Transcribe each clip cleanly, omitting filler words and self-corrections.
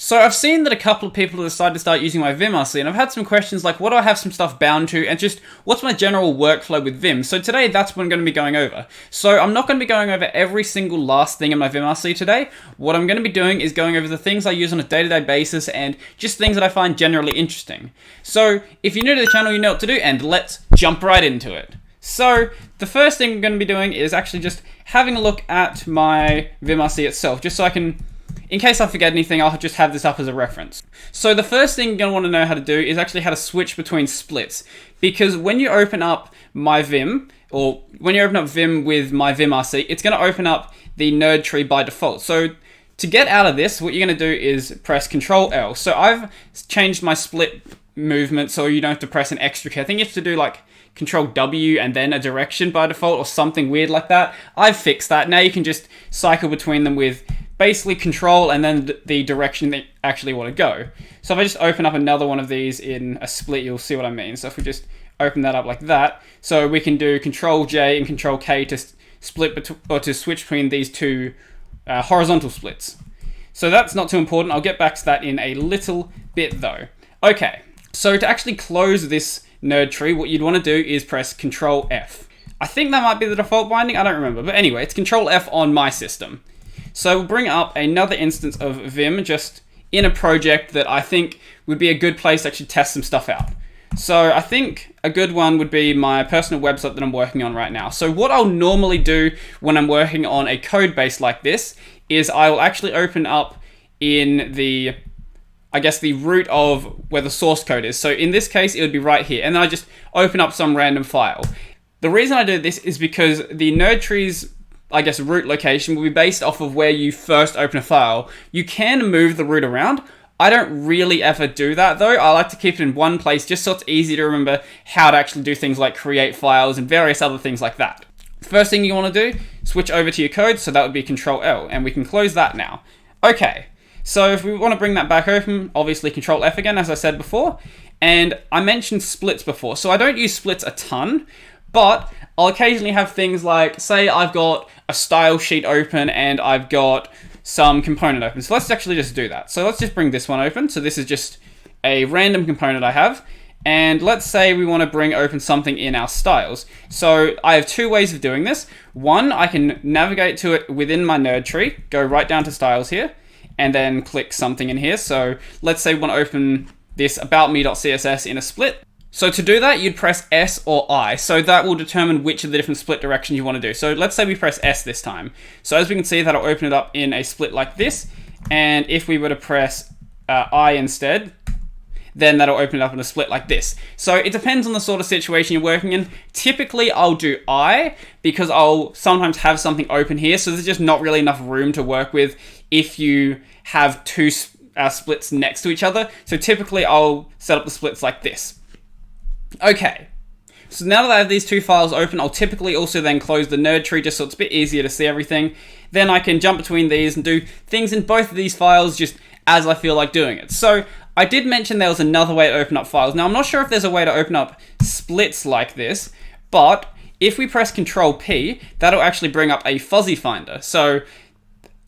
So I've seen that a couple of people have decided to start using my Vimrc, and I've had some questions like, what do I have some stuff bound to, and just what's my general workflow with Vim? So today, that's what I'm going to be going over. So I'm not going to be going over every single last thing in my Vimrc today. What I'm going to be doing is going over the things I use on a day-to-day basis, and just things that I find generally interesting. So if you're new to the channel, you know what to do, and let's jump right into it. So the first thing I'm going to be doing is actually just having a look at my Vimrc itself, just so I can, in case I forget anything, I'll just have this up as a reference. So the first thing you're going to want to know how to do is actually how to switch between splits. Because when you open up my Vim, or when you open up Vim with my Vimrc, it's going to open up the nerd tree by default. So to get out of this, what you're going to do is press Control L. So I've changed my split movement so you don't have to press an extra key. I think you have to do like Control W and then a direction by default or something weird like that. I've fixed that. Now you can just cycle between them with basically Control and then the direction that you actually want to go. So if I just open up another one of these in a split, you'll see what I mean. So if we just open that up like that, so we can do Control J and Control K to split or to switch between these two horizontal splits. So that's not too important. I'll get back to that in a little bit though. Okay, so to actually close this nerd tree, what you'd want to do is press Control F. I think that might be the default binding, I don't remember, but anyway, it's Control F on my system. So we'll bring up another instance of Vim just in a project that I think would be a good place to actually test some stuff out. So I think a good one would be my personal website that I'm working on right now. So what I'll normally do when I'm working on a code base like this is I will actually open up in the, I guess, the root of where the source code is. So in this case, it would be right here. And then I just open up some random file. The reason I do this is because the nerd tree's, I guess, root location will be based off of where you first open a file. You can move the root around. I don't really ever do that though. I like to keep it in one place just so it's easy to remember how to actually do things like create files and various other things like that. First thing you want to do, switch over to your code. So that would be Control L, and we can close that now. Okay. So if we want to bring that back open, obviously Control F again, as I said before. And I mentioned splits before. So I don't use splits a ton, but I'll occasionally have things like, say I've got a style sheet open and I've got some component open. So let's actually just do that. So let's just bring this one open. So this is just a random component I have. And let's say we want to bring open something in our styles. So I have two ways of doing this. One, I can navigate to it within my nerd tree, go right down to styles here, and then click something in here. So let's say we want to open this aboutme.css in a split. So to do that, you'd press S or I. So that will determine which of the different split directions you want to do. So let's say we press S this time. So as we can see, that'll open it up in a split like this. And if we were to press I instead, then that'll open it up in a split like this. So it depends on the sort of situation you're working in. Typically, I'll do I because I'll sometimes have something open here. So there's just not really enough room to work with if you have two splits next to each other. So typically, I'll set up the splits like this. Okay, so now that I have these two files open, I'll typically also then close the nerd tree just so it's a bit easier to see everything. Then I can jump between these and do things in both of these files just as I feel like doing it. So I did mention there was another way to open up files. Now I'm not sure if there's a way to open up splits like this, but if we press Control P, that'll actually bring up a fuzzy finder. So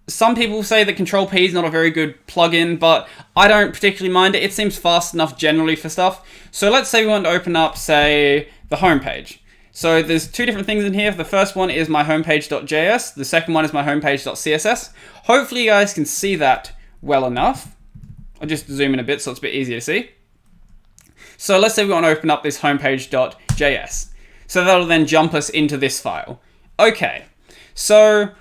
some people say that Control P is not a very good plugin, but I don't particularly mind it. It seems fast enough generally for stuff. So let's say we want to open up, say, the homepage. So there's two different things in here. The first one is my homepage.js. The second one is my homepage.css. Hopefully you guys can see that well enough. I'll just zoom in a bit so it's a bit easier to see. So let's say we want to open up this homepage.js. So that'll then jump us into this file. Okay, so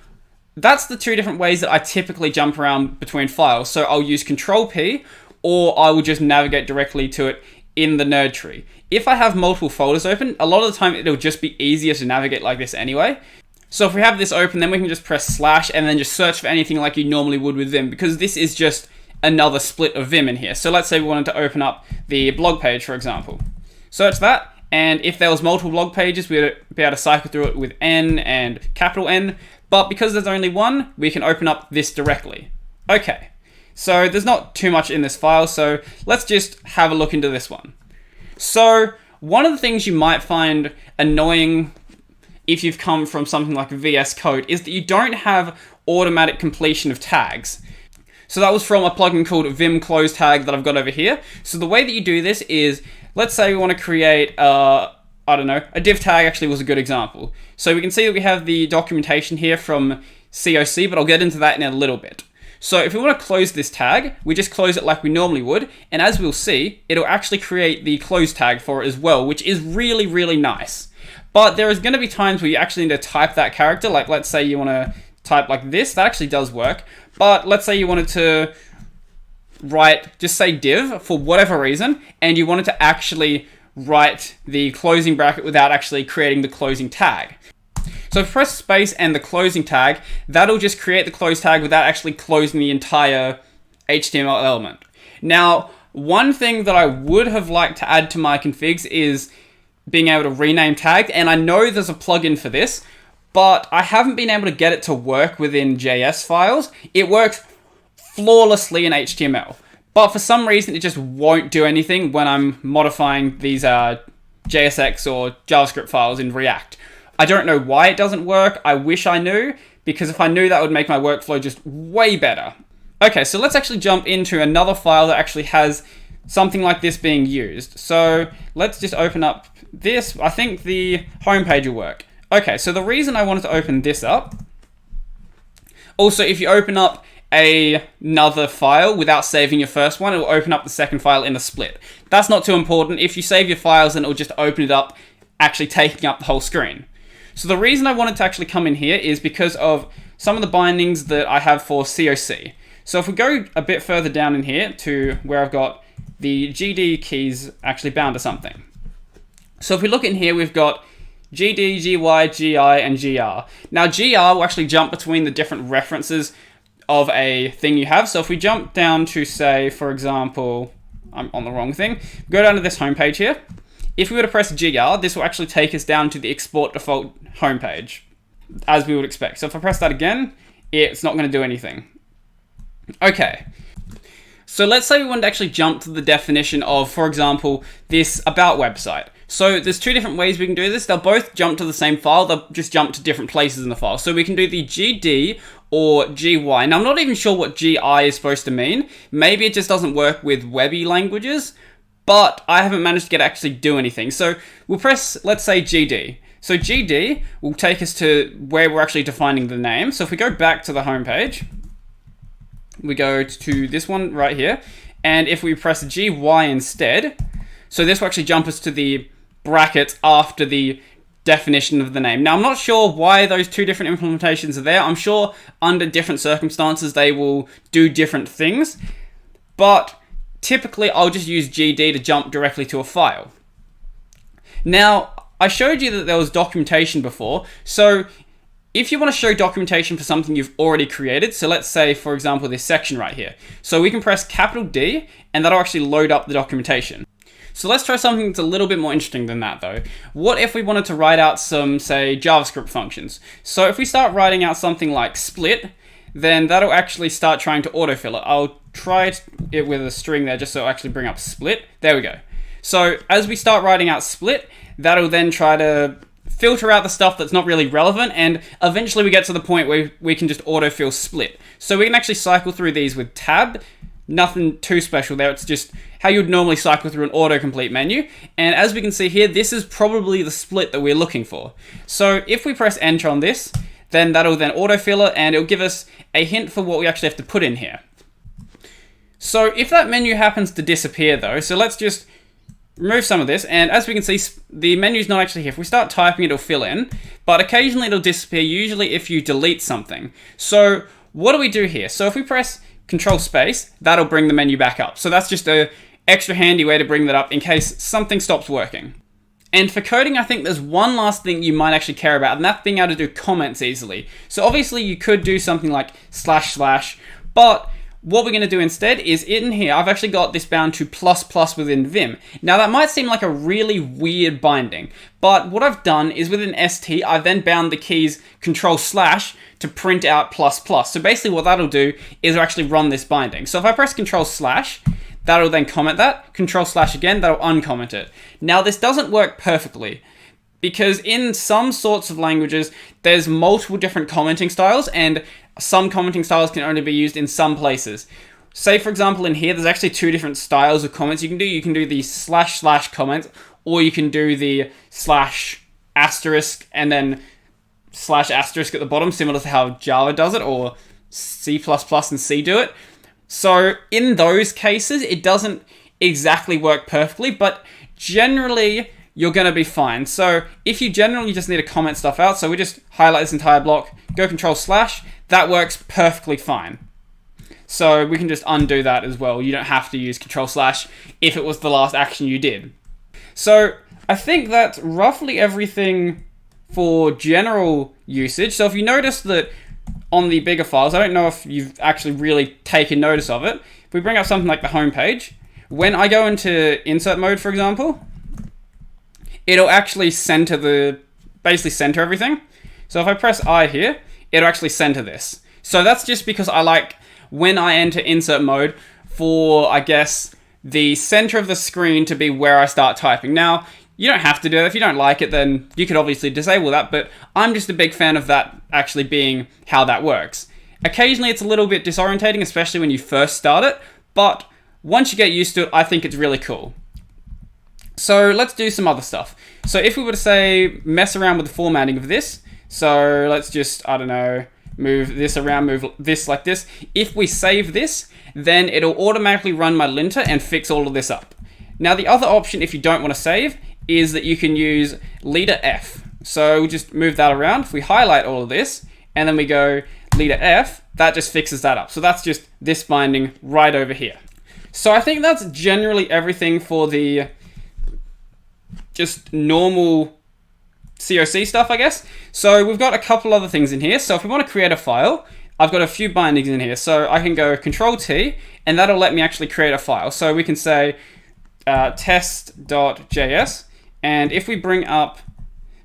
that's the two different ways that I typically jump around between files. So I'll use Control P, or I will just navigate directly to it in the nerd tree. If I have multiple folders open, a lot of the time it'll just be easier to navigate like this anyway. So if we have this open, then we can just press / and then just search for anything like you normally would with Vim, because this is just another split of Vim in here. So let's say we wanted to open up the blog page, for example. Search that, and if there was multiple blog pages, we'd be able to cycle through it with N and capital N. But because there's only one, we can open up this directly. Okay, so there's not too much in this file, so let's just have a look into this one. So one of the things you might find annoying if you've come from something like VS Code is that you don't have automatic completion of tags. So that was from a plugin called Vim close tag that I've got over here. So the way that you do this is, let's say we want to create, I don't know, a div tag actually was a good example. So we can see that we have the documentation here from COC, but I'll get into that in a little bit. So if we want to close this tag, we just close it like we normally would, and as we'll see, it'll actually create the close tag for it as well, which is really, really nice. But there is going to be times where you actually need to type that character, like let's say you want to type like this, that actually does work, but let's say you wanted to write, just say div for whatever reason, and you wanted to actually write the closing bracket without actually creating the closing tag. So if you press space and the closing tag, that'll just create the close tag without actually closing the entire HTML element. Now, one thing that I would have liked to add to my configs is being able to rename tags, and I know there's a plugin for this, but I haven't been able to get it to work within JS files. It works flawlessly in HTML, but for some reason it just won't do anything when I'm modifying these JSX or JavaScript files in React. I don't know why it doesn't work. I wish I knew, because if I knew, that would make my workflow just way better. Okay, so let's actually jump into another file that actually has something like this being used. So let's just open up this. I think the homepage will work. Okay, so the reason I wanted to open this up, also if you open up another file without saving your first one, it will open up the second file in a split. That's not too important. If you save your files, then it will just open it up, actually taking up the whole screen. So the reason I wanted to actually come in here is because of some of the bindings that I have for COC. So if we go a bit further down in here to where I've got the GD keys actually bound to something. So if we look in here, we've got GD, GY, GI, and GR. Now GR will actually jump between the different references of a thing you have. So if we jump down to, say, for example, I'm on the wrong thing, go down to this homepage here. If we were to press GR, this will actually take us down to the export default homepage, as we would expect. So if I press that again, it's not going to do anything. Okay. So let's say we want to actually jump to the definition of, for example, this about website. So there's two different ways we can do this. They'll both jump to the same file. They'll just jump to different places in the file. So we can do the GD or GY. Now I'm not even sure what GI is supposed to mean. Maybe it just doesn't work with Webby languages, but I haven't managed to get actually do anything. So we'll press, let's say, GD. So GD will take us to where we're actually defining the name. So if we go back to the home page, we go to this one right here. And if we press GY instead, so this will actually jump us to the brackets after the definition of the name. Now, I'm not sure why those two different implementations are there. I'm sure under different circumstances, they will do different things. But typically, I'll just use GD to jump directly to a file. Now, I showed you that there was documentation before. So if you want to show documentation for something you've already created, so let's say, for example, this section right here. So we can press capital D, and that'll actually load up the documentation. So let's try something that's a little bit more interesting than that, though. What if we wanted to write out some, say, JavaScript functions? So if we start writing out something like split, then that'll actually start trying to autofill it. I'll try it with a string there just so it'll actually bring up split. There we go. So as we start writing out split, that'll then try to filter out the stuff that's not really relevant, and eventually we get to the point where we can just autofill split. So we can actually cycle through these with tab. Nothing too special there. It's just how you'd normally cycle through an autocomplete menu. And as we can see here, this is probably the split that we're looking for. So if we press enter on this, then that'll then autofill it, and it'll give us a hint for what we actually have to put in here. So if that menu happens to disappear though, so let's just remove some of this, and as we can see, the menu's not actually here. If we start typing, it'll fill in, but occasionally it'll disappear, usually if you delete something. So what do we do here? So if we press Control Space, that'll bring the menu back up. So that's just an extra handy way to bring that up in case something stops working. And for coding, I think there's one last thing you might actually care about, and that's being able to do comments easily. So obviously you could do something like // but what we're going to do instead is in here, I've actually got this bound to ++ within Vim. Now that might seem like a really weird binding, but what I've done is within ST, I've then bound the keys Control/ to print out ++. So basically what that'll do is actually run this binding. So if I press Control/, that'll then comment that, Control/ again, that'll uncomment it. Now this doesn't work perfectly, because in some sorts of languages, there's multiple different commenting styles, and some commenting styles can only be used in some places. Say, for example, in here, there's actually two different styles of comments you can do. You can do the // comment, or you can do the /* and then / at the bottom, similar to how Java does it, or C++ and C do it. So in those cases, it doesn't exactly work perfectly, but generally, you're going to be fine. So if you generally just need to comment stuff out, so we just highlight this entire block, go Control/, that works perfectly fine. So we can just undo that as well. You don't have to use Control/ if it was the last action you did. So I think that's roughly everything for general usage. So if you notice that on the bigger files, I don't know if you've actually really taken notice of it. If we bring up something like the home page, when I go into insert mode, for example, it'll actually basically center everything. So if I press I here, it'll actually center this. So that's just because I like, when I enter insert mode, for, I guess, the center of the screen to be where I start typing. Now, you don't have to do it. If you don't like it, then you could obviously disable that, but I'm just a big fan of that actually being how that works. Occasionally, it's a little bit disorientating, especially when you first start it, but once you get used to it, I think it's really cool. So let's do some other stuff. So if we were to say, mess around with the formatting of this, so let's just, I don't know, move this around, move this like this. If we save this, then it'll automatically run my linter and fix all of this up. Now the other option, if you don't want to save, is that you can use leader F. So we'll just move that around. If we highlight all of this, and then we go leader F, that just fixes that up. So that's just this binding right over here. So I think that's generally everything for the just normal COC stuff, I guess. So we've got a couple other things in here. So if we want to create a file, I've got a few bindings in here. So I can go Control-T, and that'll let me actually create a file. So we can say test.js, and if we bring up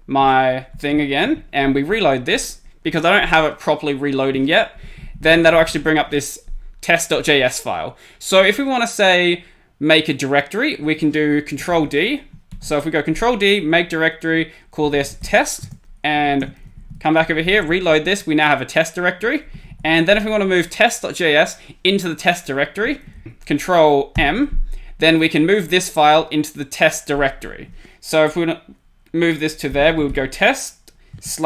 my thing again, and we reload this, because I don't have it properly reloading yet, then that'll actually bring up this test.js file. So if we want to say make a directory, we can do Control-D. So if we go Control-D, make directory, call this test, and come back over here, reload this, we now have a test directory. And then if we want to move test.js into the test directory, Control-M, then we can move this file into the test directory. So if we want to move this to there, we would go test /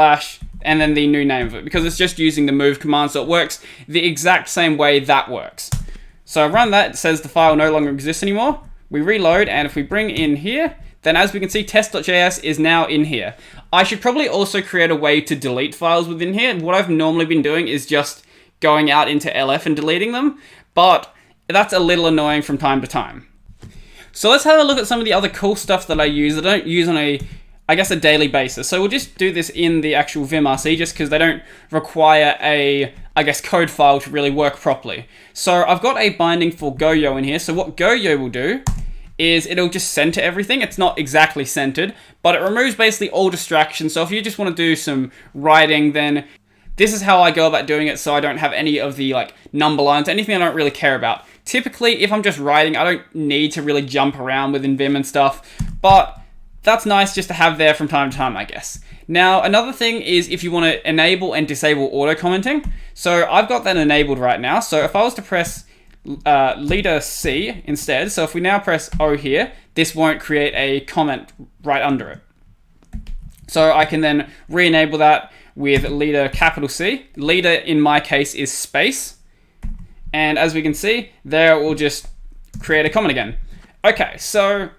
and then the new name of it, because it's just using the move command, so it works the exact same way that works. So I run that, it says the file no longer exists anymore. We reload, and if we bring in here, then as we can see, test.js is now in here. I should probably also create a way to delete files within here. What I've normally been doing is just going out into LF and deleting them, but that's a little annoying from time to time. So let's have a look at some of the other cool stuff that I use that I don't use on a daily basis. So we'll just do this in the actual Vimrc just because they don't require a, code file to really work properly. So I've got a binding for Goyo in here. So what Goyo will do is it'll just center everything. It's not exactly centered, but it removes basically all distractions. So if you just want to do some writing, then this is how I go about doing it, so I don't have any of the number lines, anything I don't really care about. Typically, if I'm just writing, I don't need to really jump around within Vim and stuff, but that's nice just to have there from time to time, I guess. Now, another thing is if you want to enable and disable auto-commenting. So I've got that enabled right now. So if I was to press leader C instead, so if we now press O here, this won't create a comment right under it. So I can then re-enable that with leader capital C. Leader in my case is space. And as we can see, there it will just create a comment again. Okay, so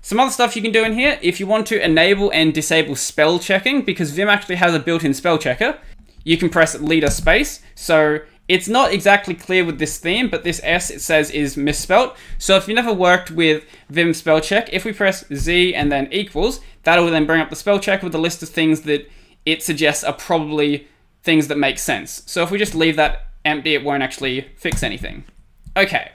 some other stuff you can do in here, if you want to enable and disable spell checking, because Vim actually has a built-in spell checker, you can press leader space. So it's not exactly clear with this theme, but this S, it says, is misspelt. So if you never worked with Vim spell check, if we press Z and then equals, that will then bring up the spell check with a list of things that it suggests are probably things that make sense. So if we just leave that empty, it won't actually fix anything. Okay,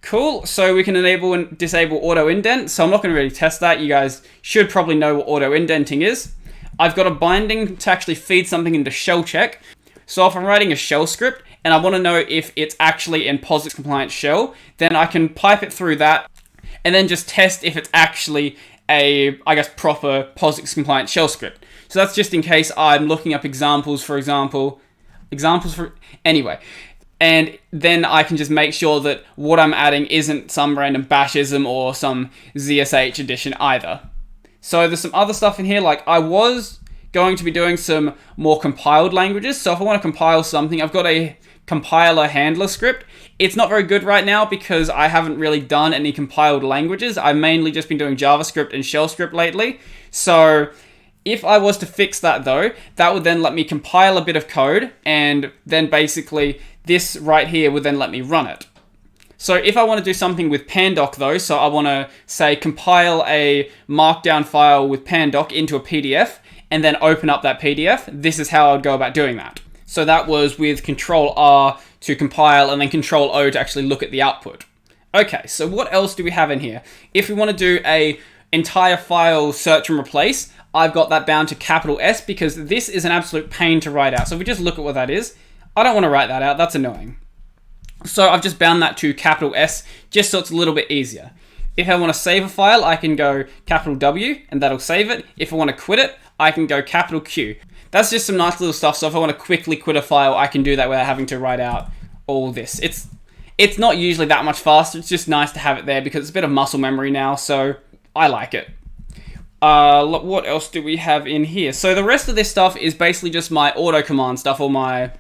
cool. So we can enable and disable auto indent. So I'm not going to really test that. You guys should probably know what auto indenting is. I've got a binding to actually feed something into shell check. So if I'm writing a shell script and I want to know if it's actually in POSIX compliant shell, then I can pipe it through that and then just test if it's actually a, proper POSIX compliant shell script. So that's just in case I'm looking up examples, for example, examples for, anyway. And then I can just make sure that what I'm adding isn't some random bashism or some ZSH addition either. So there's some other stuff in here, like I was going to be doing some more compiled languages. So if I want to compile something, I've got a compiler handler script. It's not very good right now because I haven't really done any compiled languages. I've mainly just been doing JavaScript and shell script lately. So if I was to fix that though, that would then let me compile a bit of code, and then basically this right here would then let me run it. So if I want to do something with pandoc though, so I want to say compile a markdown file with pandoc into a PDF and then open up that PDF, this is how I would go about doing that. So that was with Control R to compile and then Control O to actually look at the output. Okay, so what else do we have in here? If we want to do a entire file search and replace, I've got that bound to capital S because this is an absolute pain to write out. So if we just look at what that is, I don't want to write that out, that's annoying. So I've just bound that to capital S just so it's a little bit easier. If I want to save a file, I can go capital W and that'll save it. If I want to quit it, I can go capital Q. That's just some nice little stuff. So if I want to quickly quit a file, I can do that without having to write out all this. It's not usually that much faster. It's just nice to have it there because it's a bit of muscle memory now. So I like it. What else do we have in here? So the rest of this stuff is basically just my auto command stuff, or my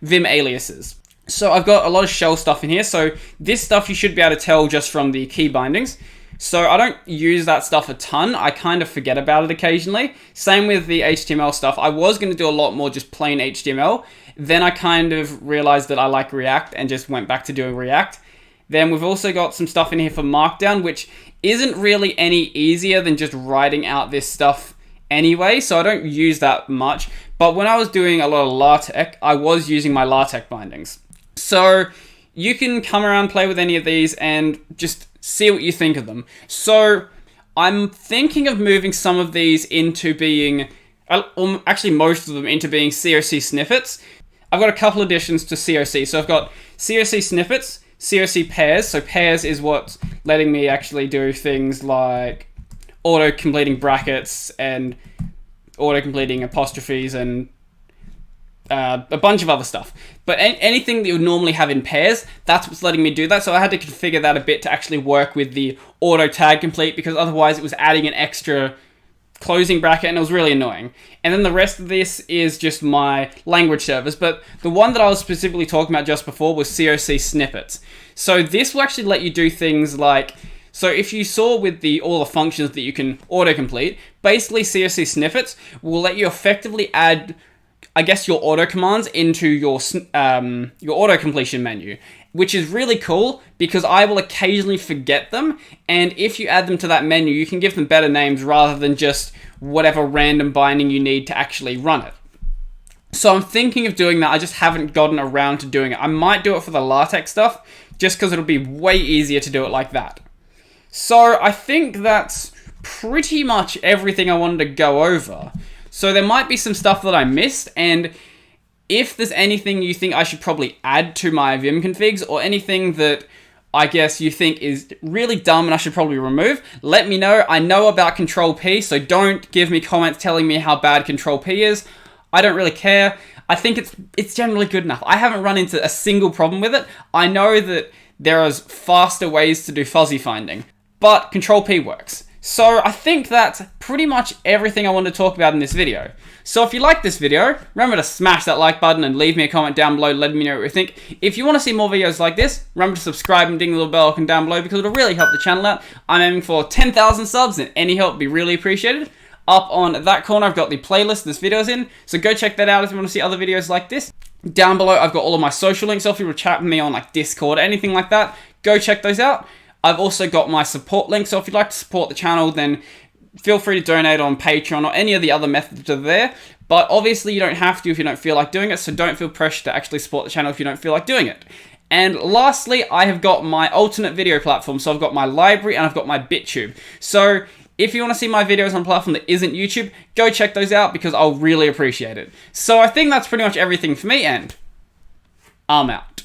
Vim aliases. So I've got a lot of shell stuff in here. So this stuff you should be able to tell just from the key bindings. So I don't use that stuff a ton. I kind of forget about it occasionally. Same with the HTML stuff. I was going to do a lot more just plain HTML. Then I kind of realized that I like React and just went back to doing React. Then we've also got some stuff in here for Markdown, which isn't really any easier than just writing out this stuff anyway. So I don't use that much. But when I was doing a lot of LaTeX, I was using my LaTeX bindings. So you can come around, play with any of these and just see what you think of them. So I'm thinking of moving some of these into being, actually most of them into being COC snippets. I've got a couple additions to COC. So I've got COC snippets, COC pairs. So pairs is what's letting me actually do things like auto-completing brackets and auto-completing apostrophes and a bunch of other stuff. But anything that you would normally have in pairs, that's what's letting me do that. So I had to configure that a bit to actually work with the auto tag complete, because otherwise it was adding an extra closing bracket and it was really annoying. And then the rest of this is just my language servers. But the one that I was specifically talking about just before was COC snippets. So this will actually let you do things like, so if you saw with all the functions that you can autocomplete, basically COC snippets will let you effectively add, I guess, your auto commands into your auto completion menu, which is really cool because I will occasionally forget them. And if you add them to that menu, you can give them better names rather than just whatever random binding you need to actually run it. So I'm thinking of doing that. I just haven't gotten around to doing it. I might do it for the LaTeX stuff just because it'll be way easier to do it like that. So I think that's pretty much everything I wanted to go over. So there might be some stuff that I missed, and if there's anything you think I should probably add to my Vim configs, or anything that I guess you think is really dumb and I should probably remove, let me know. I know about Control P, so don't give me comments telling me how bad Control P is. I don't really care. I think it's generally good enough. I haven't run into a single problem with it. I know that there are faster ways to do fuzzy finding, but Control P works. So I think that's pretty much everything I wanted to talk about in this video. So if you like this video, remember to smash that like button and leave me a comment down below letting me know what you think. If you want to see more videos like this, remember to subscribe and ding the little bell icon down below because it'll really help the channel out. I'm aiming for 10,000 subs and any help would be really appreciated. Up on that corner, I've got the playlist this video's in, so go check that out if you want to see other videos like this. Down below, I've got all of my social links, so if you want to chat with me on like Discord, anything like that, go check those out. I've also got my support link, so if you'd like to support the channel, then feel free to donate on Patreon or any of the other methods are there. But obviously you don't have to if you don't feel like doing it, so don't feel pressured to actually support the channel if you don't feel like doing it. And lastly, I have got my alternate video platform, so I've got my library and I've got my BitTube. So if you want to see my videos on a platform that isn't YouTube, go check those out because I'll really appreciate it. So I think that's pretty much everything for me, and I'm out.